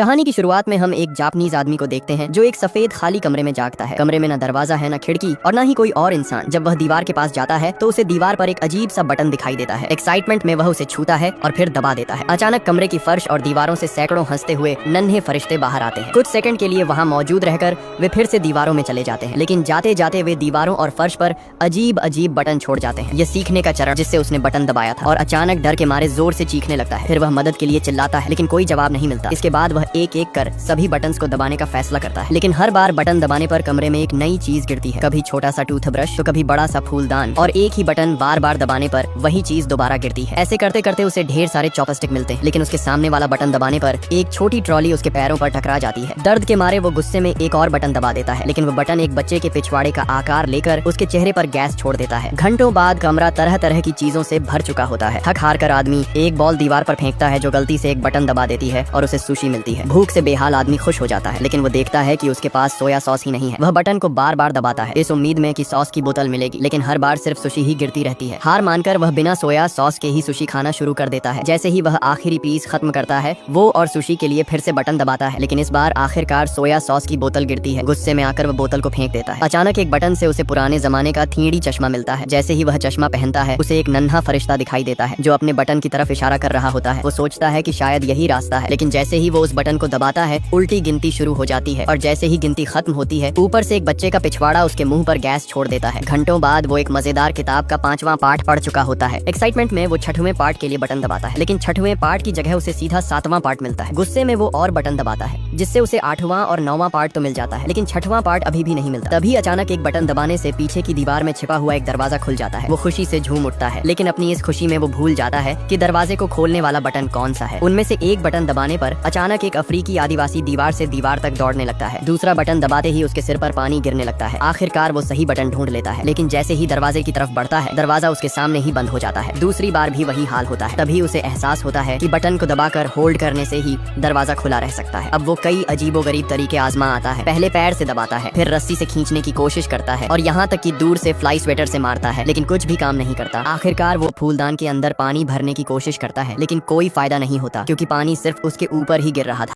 कहानी की शुरुआत में हम एक जापानीज आदमी को देखते हैं जो एक सफेद खाली कमरे में जागता है। कमरे में न दरवाजा है, न खिड़की और न ही कोई और इंसान। जब वह दीवार के पास जाता है तो उसे दीवार पर एक अजीब सा बटन दिखाई देता है। एक्साइटमेंट में वह उसे छूता है और फिर दबा देता है। अचानक कमरे की फर्श और दीवारों से सैकड़ों हंसते हुए नन्हे फरिश्ते बाहर आते हैं। कुछ सेकंड के लिए वहाँ मौजूद रहकर वे फिर से दीवारों में चले जाते हैं, लेकिन जाते जाते वे दीवारों और फर्श पर अजीब अजीब बटन छोड़ जाते हैं। ये सीखने का चरण जिससे उसने बटन दबाया था, और अचानक डर के मारे जोर से चीखने लगता है। फिर वह मदद के लिए चिल्लाता है, लेकिन कोई जवाब नहीं मिलता। इसके बाद वह एक एक कर सभी बटन्स को दबाने का फैसला करता है, लेकिन हर बार बटन दबाने पर कमरे में एक नई चीज गिरती है। कभी छोटा सा टूथब्रश तो कभी बड़ा सा फूलदान, और एक ही बटन बार बार दबाने पर वही चीज दोबारा गिरती है। ऐसे करते करते उसे ढेर सारे चॉपस्टिक मिलते हैं, लेकिन उसके सामने वाला बटन दबाने पर एक छोटी ट्रॉली उसके पैरों पर टकरा जाती है। दर्द के मारे वो गुस्से में एक और बटन दबा देता है, लेकिन वो बटन एक बच्चे के पिछवाड़े का आकार लेकर उसके चेहरे पर गैस छोड़ देता है। घंटों बाद कमरा तरह तरह की चीजों से भर चुका होता है। थक हार कर आदमी एक बॉल दीवार पर फेंकता है जो गलती से एक बटन दबा देती है और उसे सुशी मिलती है। भूख से बेहाल आदमी खुश हो जाता है, लेकिन वो देखता है कि उसके पास सोया सॉस ही नहीं है। वह बटन को बार बार दबाता है इस उम्मीद में कि सॉस की बोतल मिलेगी, लेकिन हर बार सिर्फ सुशी ही गिरती रहती है। हार मानकर वह बिना सोया सॉस के ही सुशी खाना शुरू कर देता है। जैसे ही वह आखिरी पीस खत्म करता है, वो और सुशी के लिए फिर से बटन दबाता है, लेकिन इस बार आखिरकार सोया सॉस की बोतल गिरती है। गुस्से में आकर वह बोतल को फेंक देता है। अचानक एक बटन से उसे पुराने जमाने का 3D चश्मा मिलता है। जैसे ही वह चश्मा पहनता है, उसे एक नन्हा फरिश्ता दिखाई देता है जो अपने बटन की तरफ इशारा कर रहा होता है। वो सोचता है कि शायद यही रास्ता है, लेकिन जैसे ही वो उस बटन को दबाता है, उल्टी गिनती शुरू हो जाती है, और जैसे ही गिनती खत्म होती है, ऊपर से एक बच्चे का पिछवाड़ा उसके मुंह पर गैस छोड़ देता है। घंटों बाद वो एक मजेदार किताब का 5वां पार्ट पढ़ चुका होता है। एक्साइटमेंट में वो 6वें पार्ट के लिए बटन दबाता है, लेकिन 6वें पार्ट की जगह उसे सीधा 7वां पार्ट मिलता है। गुस्से में वो और बटन दबाता है, जिससे उसे 8वां और 9वां पार्ट तो मिल जाता है, लेकिन 6वां पार्ट अभी भी नहीं मिलता। तभी अचानक एक बटन दबाने से पीछे की दीवार में छिपा हुआ एक दरवाजा खुल जाता है। वो खुशी से झूम उठता है, लेकिन अपनी इस खुशी में वो भूल जाता है कि दरवाजे को खोलने वाला बटन कौन सा है। उनमें से एक बटन दबाने पर अचानक एक अफ्रीकी आदिवासी दीवार से दीवार तक दौड़ने लगता है। दूसरा बटन दबाते ही उसके सिर पर पानी गिरने लगता है। आखिरकार वो सही बटन ढूंढ लेता है, लेकिन जैसे ही दरवाजे की तरफ बढ़ता है, दरवाजा उसके सामने ही बंद हो जाता है। दूसरी बार भी वही हाल होता है। तभी उसे एहसास होता है कि बटन को दबाकर होल्ड करने से ही दरवाजा खुला रह सकता है। अब वो कई अजीबोगरीब तरीके आजमा आता है। पहले पैर से दबाता है, फिर रस्सी से खींचने की कोशिश करता है, और यहाँ तक कि दूर से फ्लाई स्वेटर से मारता है, लेकिन कुछ भी काम नहीं करता। आखिरकार वो फूलदान के अंदर पानी भरने की कोशिश करता है, लेकिन कोई फायदा नहीं होता, क्योंकि पानी सिर्फ उसके ऊपर ही गिर रहा